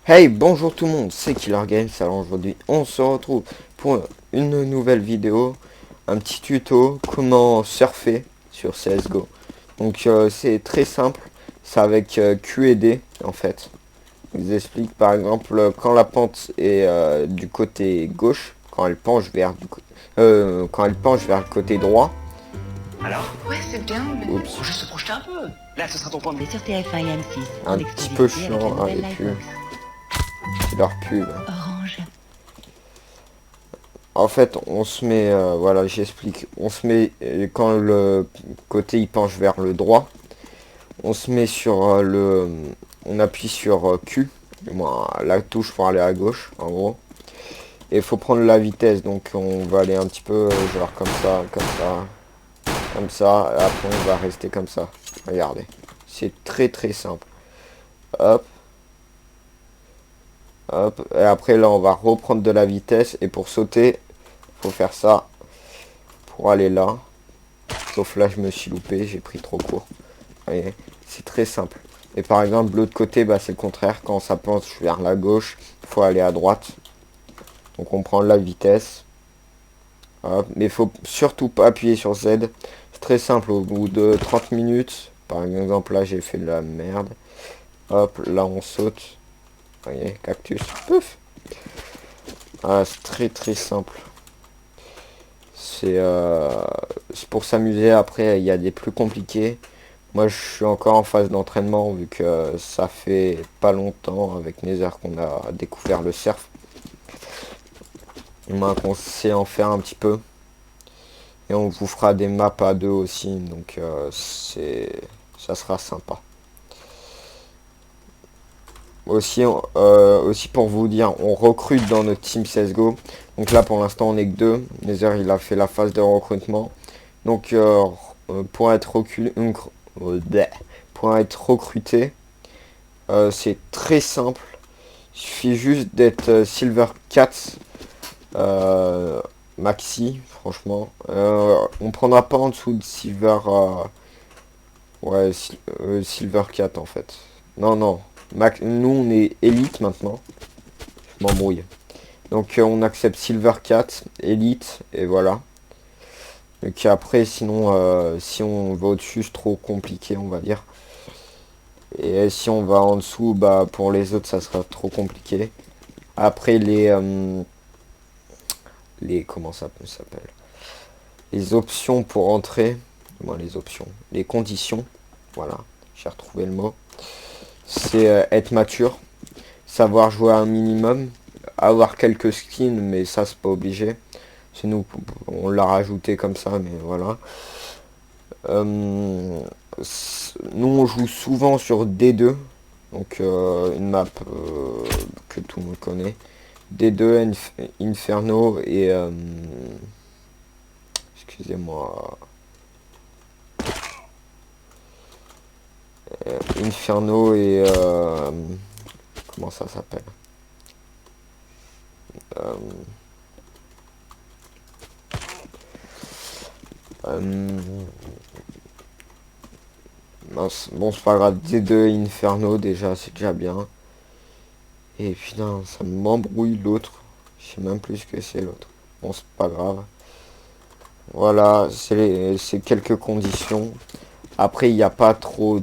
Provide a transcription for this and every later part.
Hey, bonjour tout le monde, c'est Killer Games. Alors aujourd'hui, on se retrouve pour une nouvelle vidéo, un petit tuto comment surfer sur CSGO. Donc c'est très simple, c'est avec Q et D en fait. Je vous explique par exemple quand la pente est du côté gauche, quand elle penche vers quand elle penche vers le côté droit. Alors, Ouais, c'est bien, mais... Oups, faut juste se projeter un peu. Là, ce sera ton point de vue. C'est sur TF1 et M6, en un petit peu exclusivité avec la chiant hein, nouvelle les pubs, Livebox. c'est leur pub. Orange. En fait, on se met, voilà, j'explique. On se met, quand le côté il penche vers le droit, on se met sur on appuie sur Q, du moins la touche pour aller à gauche, en gros. Et il faut prendre la vitesse, donc on va aller un petit peu, genre comme ça, comme ça, comme ça, et après on va rester comme ça. Regardez, c'est très très simple. Hop, hop, et après là on va reprendre de la vitesse, et pour sauter, faut faire ça, pour aller là. Sauf là, je me suis loupé, j'ai pris trop court. Voyez, c'est très simple. Et par exemple, de l'autre côté, bah, c'est le contraire. Quand ça penche vers la gauche, il faut aller à droite. Donc on prend la vitesse. Hop. Mais il faut surtout pas appuyer sur Z. C'est très simple. Au bout de 30 minutes, par exemple, là, j'ai fait de la merde. Hop, là, on saute. Vous voyez, cactus. Pouf. Ah, c'est très très simple. C'est pour s'amuser. Après, il y a des plus compliqués. Moi, je suis encore en phase d'entraînement vu que ça fait pas longtemps avec Nether qu'on a découvert le surf. Moi, qu'on sait en faire un petit peu. Et on vous fera des maps à deux aussi, donc ça sera sympa. Aussi, aussi pour vous dire, on recrute dans notre team CSGO. Donc là, pour l'instant, on est que deux. Nether, il a fait la phase de recrutement. Donc, pour être pour être recruté, c'est très simple. Il suffit juste d'être Silver 4 maxi, franchement. On prendra pas en dessous de Silver... Silver 4 en fait. Non, non. Nous, on est Elite maintenant. Je m'embrouille. Donc, on accepte Silver 4, Elite, et voilà. Donc après, sinon, si on va au-dessus, c'est trop compliqué, on va dire. Et si on va en dessous, bah pour les autres, ça sera trop compliqué. Après, comment ça s'appelle? Les options pour entrer, moi les options, les conditions, voilà, j'ai retrouvé le mot. C'est être mature, savoir jouer un minimum, avoir quelques skins, mais ça c'est pas obligé. C'est nous, on l'a rajouté comme ça, mais voilà. Nous on joue souvent sur D2, donc une map que tout le monde connaît. D2, Inferno et excusez-moi, Inferno et comment ça s'appelle, euh, euh, mince, bon c'est pas grave, D2 et Inferno déjà c'est déjà bien. Et putain ça m'embrouille l'autre, je sais même plus ce que c'est l'autre. Bon c'est pas grave. Voilà, c'est quelques conditions. Après il n'y a pas trop,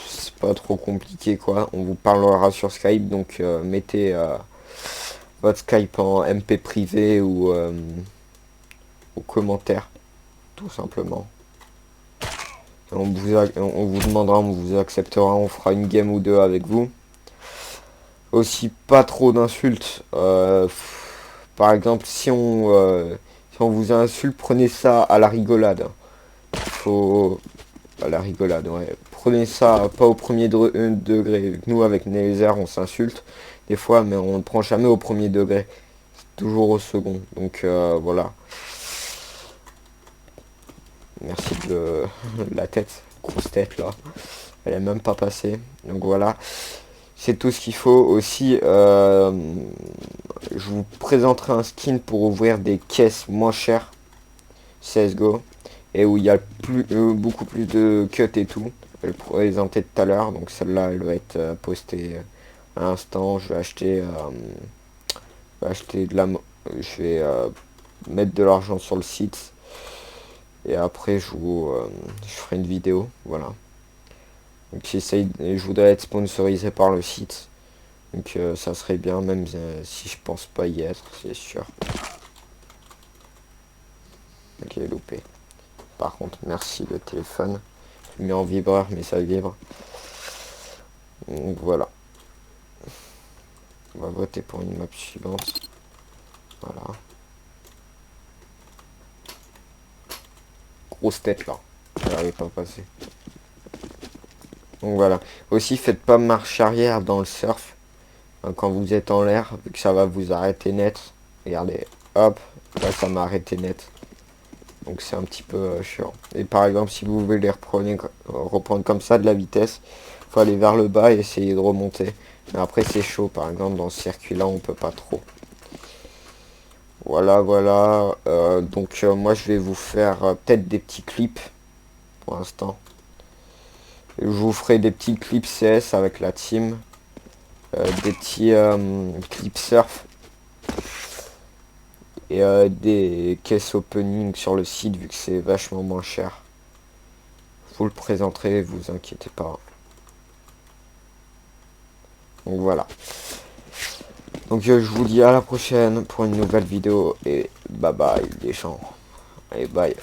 c'est pas trop compliqué quoi. On vous parlera sur Skype, donc mettez votre Skype en MP privé ou aux commentaires, tout simplement. On vous demandera, on vous acceptera, on fera une game ou deux avec vous. Aussi, pas trop d'insultes. Par exemple, si on vous insulte, prenez ça à la rigolade. Faut... À la rigolade, ouais. Prenez ça pas au premier degré. Nous, avec Nether, on s'insulte des fois, mais on ne prend jamais au premier degré. C'est toujours au second. Donc, voilà. Merci de la tête, grosse tête là. Elle est même pas passée. Donc voilà. C'est tout ce qu'il faut. Aussi, je vous présenterai un skin pour ouvrir des caisses moins chères. CSGO. Et où il y a beaucoup plus de cuts et tout. Je vais le présenter tout à l'heure. Donc celle-là, elle va être postée À l'instant, je vais acheter de la... Je vais mettre de l'argent sur le site. Et après, je ferai une vidéo. Voilà. Donc je voudrais être sponsorisé par le site. Donc ça serait bien, même si je pense pas y être, c'est sûr. Ok, loupé. Par contre, merci le téléphone. Je le mets en vibreur, mais ça vibre. Donc voilà. On va voter pour une map suivante. Voilà. Grosse tête là. Ça n'arrive pas à passer. Donc voilà. Aussi, faites pas marche arrière dans le surf. Quand vous êtes en l'air, vu que ça va vous arrêter net. Regardez, hop, là ça m'a arrêté net. Donc c'est un petit peu chiant. Et par exemple, si vous voulez reprendre comme ça de la vitesse, faut aller vers le bas et essayer de remonter. Mais après c'est chaud, par exemple dans ce circuit là on peut pas trop. Voilà, voilà. Donc moi je vais vous faire peut-être des petits clips pour l'instant. Je vous ferai des petits clips CS avec la team. Des petits clips surf. Et des caisses opening sur le site vu que c'est vachement moins cher. Je vous le présenterai, vous inquiétez pas. Donc voilà. Donc je vous dis à la prochaine pour une nouvelle vidéo et bye bye les gens. Et bye.